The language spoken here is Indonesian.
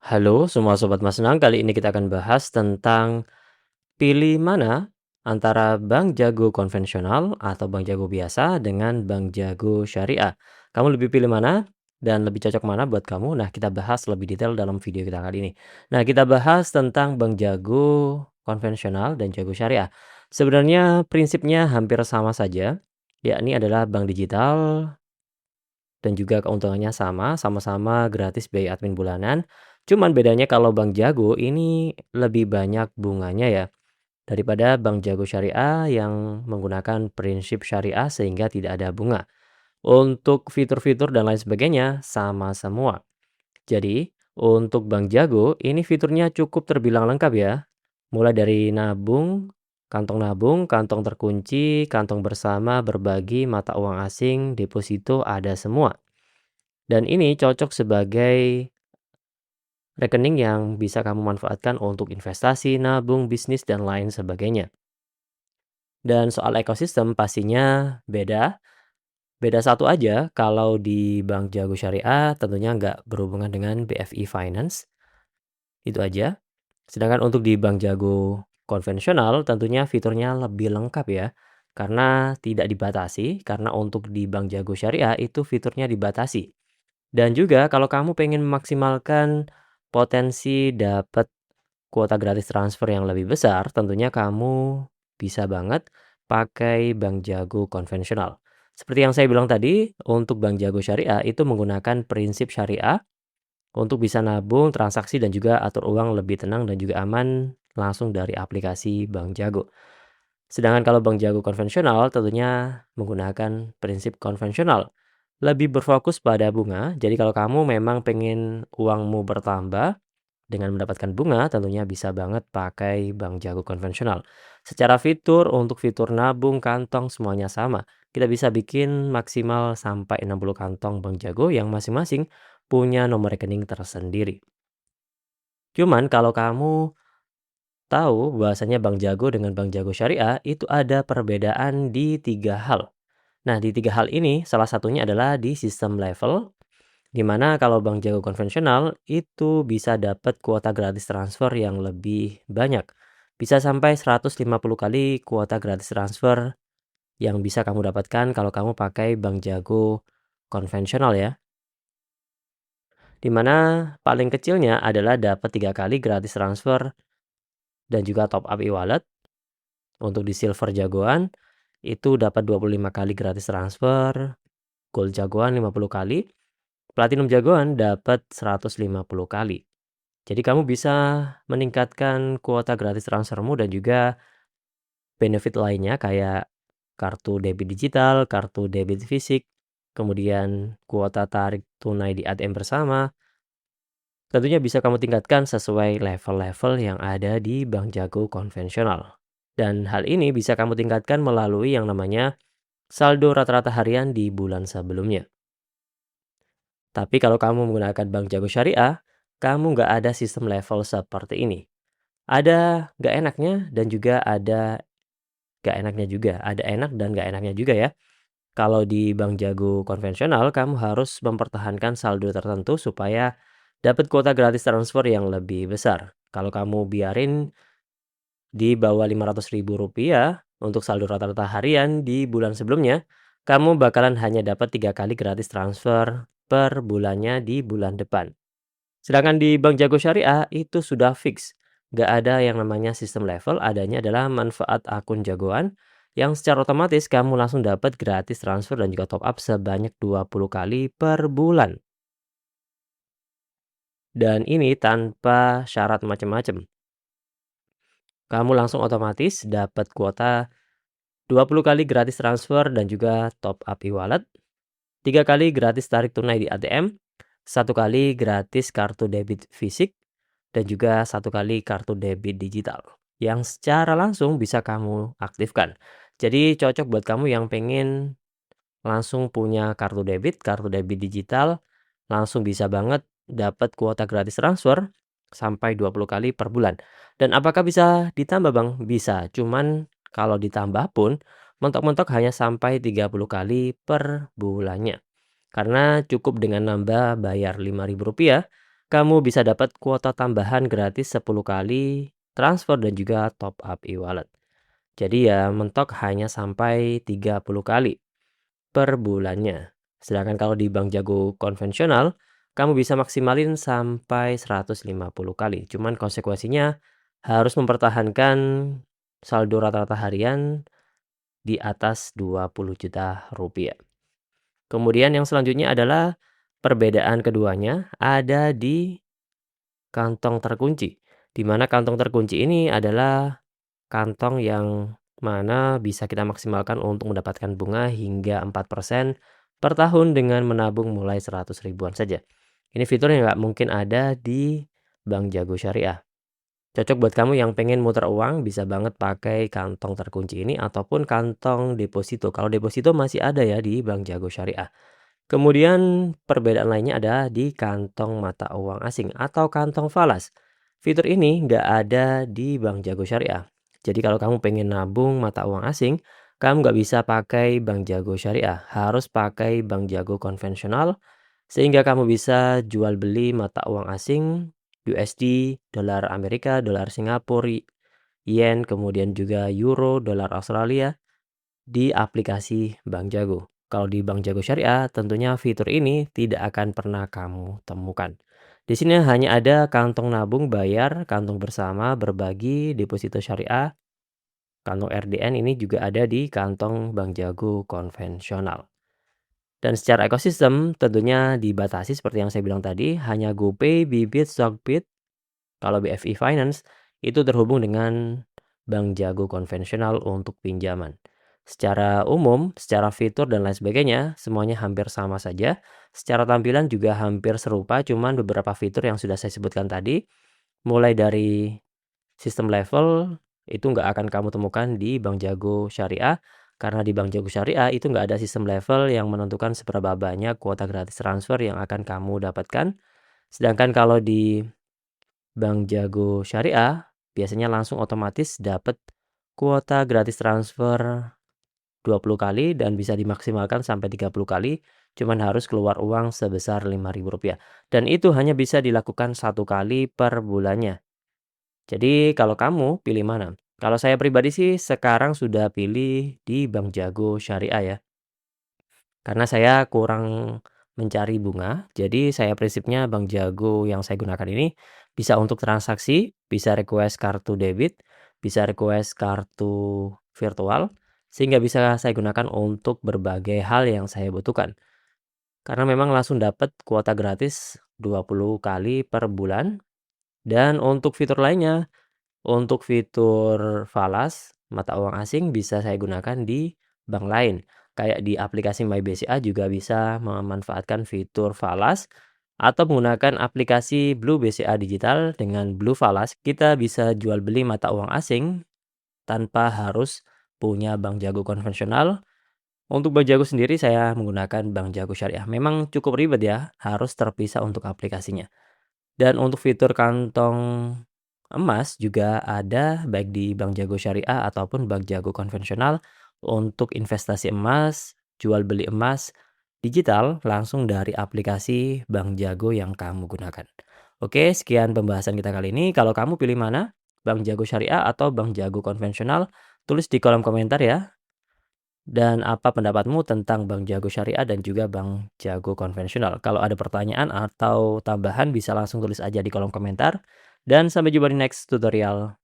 Halo semua sobat Mas Senang, kali ini kita akan bahas tentang pilih mana antara Bank Jago konvensional atau Bank Jago biasa dengan Bank Jago syariah. Kamu lebih pilih mana dan lebih cocok mana buat kamu? Nah, kita bahas lebih detail dalam video kita kali ini. Nah, kita bahas tentang Bank Jago konvensional dan Jago syariah. Sebenarnya prinsipnya hampir sama saja, yakni adalah bank digital dan juga keuntungannya sama, sama-sama gratis biaya admin bulanan. Cuman bedanya kalau Bank Jago ini lebih banyak bunganya ya, daripada Bank Jago Syariah yang menggunakan prinsip syariah sehingga tidak ada bunga. Untuk fitur-fitur dan lain sebagainya sama semua. Jadi, untuk Bank Jago ini fiturnya cukup terbilang lengkap ya. Mulai dari nabung, kantong terkunci, kantong bersama, berbagi, mata uang asing, deposito ada semua. Dan ini cocok sebagai rekening yang bisa kamu manfaatkan untuk investasi, nabung, bisnis, dan lain sebagainya. Dan soal ekosistem pastinya beda. Beda satu aja, kalau di Bank Jago Syariah tentunya nggak berhubungan dengan BFI Finance, itu aja. Sedangkan untuk di Bank Jago konvensional tentunya fiturnya lebih lengkap ya. Karena tidak dibatasi, karena untuk di Bank Jago Syariah itu fiturnya dibatasi. Dan juga kalau kamu pengen memaksimalkan potensi dapat kuota gratis transfer yang lebih besar, tentunya kamu bisa banget pakai Bank Jago konvensional. Seperti yang saya bilang tadi, untuk Bank Jago Syariah itu menggunakan prinsip syariah untuk bisa nabung, transaksi, dan juga atur uang lebih tenang dan juga aman langsung dari aplikasi Bank Jago. Sedangkan kalau Bank Jago konvensional tentunya menggunakan prinsip konvensional. Lebih berfokus pada bunga, jadi kalau kamu memang pengen uangmu bertambah dengan mendapatkan bunga, tentunya bisa banget pakai Bank Jago konvensional. Secara fitur, untuk fitur nabung, kantong, semuanya sama. Kita bisa bikin maksimal sampai 60 kantong Bank Jago yang masing-masing punya nomor rekening tersendiri. Cuman kalau kamu tahu bahwasanya Bank Jago dengan Bank Jago Syariah itu ada perbedaan di 3 hal. Nah, di 3 hal ini salah satunya adalah di sistem level, di mana kalau Bank Jago konvensional itu bisa dapat kuota gratis transfer yang lebih banyak. Bisa sampai 150 kali kuota gratis transfer yang bisa kamu dapatkan kalau kamu pakai Bank Jago konvensional ya. Di mana paling kecilnya adalah dapat 3 kali gratis transfer dan juga top up e-wallet. Untuk di silver jagoan, itu dapat 25 kali gratis transfer, gold jagoan 50 kali, platinum jagoan dapat 150 kali. Jadi kamu bisa meningkatkan kuota gratis transfermu dan juga benefit lainnya kayak kartu debit digital, kartu debit fisik, kemudian kuota tarik tunai di ATM bersama. Tentunya bisa kamu tingkatkan sesuai level-level yang ada di Bank Jago konvensional. Dan hal ini bisa kamu tingkatkan melalui yang namanya saldo rata-rata harian di bulan sebelumnya. Tapi kalau kamu menggunakan Bank Jago Syariah, kamu nggak ada sistem level seperti ini. Ada nggak enaknya dan juga ada nggak enaknya juga. Ada enak dan nggak enaknya juga ya. Kalau di Bank Jago konvensional, kamu harus mempertahankan saldo tertentu supaya dapat kuota gratis transfer yang lebih besar. Kalau kamu biarin di bawah Rp500.000 untuk saldo rata-rata harian di bulan sebelumnya, kamu bakalan hanya dapat 3 kali gratis transfer per bulannya di bulan depan. Sedangkan di Bank Jago Syariah itu sudah fix. Nggak ada yang namanya sistem level, adanya adalah manfaat akun jagoan yang secara otomatis kamu langsung dapat gratis transfer dan juga top up sebanyak 20 kali per bulan. Dan ini tanpa syarat macam-macam. Kamu langsung otomatis dapat kuota 20 kali gratis transfer dan juga top up e-wallet, 3 kali gratis tarik tunai di ATM, 1 kali gratis kartu debit fisik, dan juga 1 kali kartu debit digital yang secara langsung bisa kamu aktifkan. Jadi cocok buat kamu yang pengen langsung punya kartu debit digital, langsung bisa banget dapat kuota gratis transfer sampai 20 kali per bulan. Dan apakah bisa ditambah, Bang? Bisa, cuman kalau ditambah pun mentok-mentok hanya sampai 30 kali per bulannya. Karena cukup dengan nambah bayar Rp5.000 kamu bisa dapat kuota tambahan gratis 10 kali transfer dan juga top up e-wallet. Jadi ya mentok hanya sampai 30 kali per bulannya. Sedangkan kalau di Bank Jago konvensional, kamu bisa maksimalin sampai 150 kali. Cuman konsekuensinya harus mempertahankan saldo rata-rata harian di atas 20 juta rupiah. Kemudian yang selanjutnya adalah perbedaan keduanya ada di kantong terkunci. Di mana kantong terkunci ini adalah kantong yang mana bisa kita maksimalkan untuk mendapatkan bunga hingga 4% per tahun dengan menabung mulai 100 ribuan saja. Ini fitur yang nggak mungkin ada di Bank Jago Syariah. Cocok buat kamu yang pengen muter uang, bisa banget pakai kantong terkunci ini ataupun kantong deposito. Kalau deposito masih ada ya di Bank Jago Syariah. Kemudian perbedaan lainnya ada di kantong mata uang asing atau kantong falas. Fitur ini nggak ada di Bank Jago Syariah. Jadi kalau kamu pengen nabung mata uang asing, kamu nggak bisa pakai Bank Jago Syariah. Harus pakai Bank Jago konvensional sehingga kamu bisa jual beli mata uang asing, USD, dolar Amerika, dolar Singapura, yen, kemudian juga euro, dolar Australia di aplikasi Bank Jago. Kalau di Bank Jago Syariah, tentunya fitur ini tidak akan pernah kamu temukan. Di sini hanya ada kantong nabung bayar, kantong bersama berbagi, deposito syariah, kantong RDN ini juga ada di kantong Bank Jago konvensional. Dan secara ekosistem tentunya dibatasi seperti yang saya bilang tadi, hanya GoPay, Bibit, Stockbit. Kalau BFI Finance itu terhubung dengan Bank Jago konvensional untuk pinjaman. Secara umum, secara fitur dan lain sebagainya, semuanya hampir sama saja. Secara tampilan juga hampir serupa, cuman beberapa fitur yang sudah saya sebutkan tadi, mulai dari sistem level, itu nggak akan kamu temukan di Bank Jago Syariah, karena di Bank Jago Syariah itu nggak ada sistem level yang menentukan seberapa banyak kuota gratis transfer yang akan kamu dapatkan. Sedangkan kalau di Bank Jago Syariah, biasanya langsung otomatis dapat kuota gratis transfer 20 kali dan bisa dimaksimalkan sampai 30 kali, cuman harus keluar uang sebesar Rp5.000. Dan itu hanya bisa dilakukan 1 kali per bulannya. Jadi kalau kamu pilih mana? Kalau saya pribadi sih sekarang sudah pilih di Bank Jago Syariah ya. Karena saya kurang mencari bunga, jadi saya prinsipnya Bank Jago yang saya gunakan ini bisa untuk transaksi, bisa request kartu debit, bisa request kartu virtual, sehingga bisa saya gunakan untuk berbagai hal yang saya butuhkan. Karena memang langsung dapat kuota gratis 20 kali per bulan, dan untuk fitur lainnya, untuk fitur falas, mata uang asing bisa saya gunakan di bank lain. Kayak di aplikasi MyBCA juga bisa memanfaatkan fitur falas atau menggunakan aplikasi Blue BCA Digital. Dengan Blue Falas, kita bisa jual beli mata uang asing tanpa harus punya Bank Jago konvensional. Untuk Bank Jago sendiri saya menggunakan Bank Jago Syariah. Memang cukup ribet ya, harus terpisah untuk aplikasinya. Dan untuk fitur kantong emas juga ada baik di Bank Jago Syariah ataupun Bank Jago konvensional untuk investasi emas, jual beli emas digital langsung dari aplikasi Bank Jago yang kamu gunakan. Oke, sekian pembahasan kita kali ini. Kalau kamu pilih mana? Bank Jago Syariah atau Bank Jago konvensional? Tulis di kolom komentar ya. Dan apa pendapatmu tentang Bank Jago Syariah dan juga Bank Jago konvensional? Kalau ada pertanyaan atau tambahan bisa langsung tulis aja di kolom komentar. Dan sampai jumpa di next tutorial.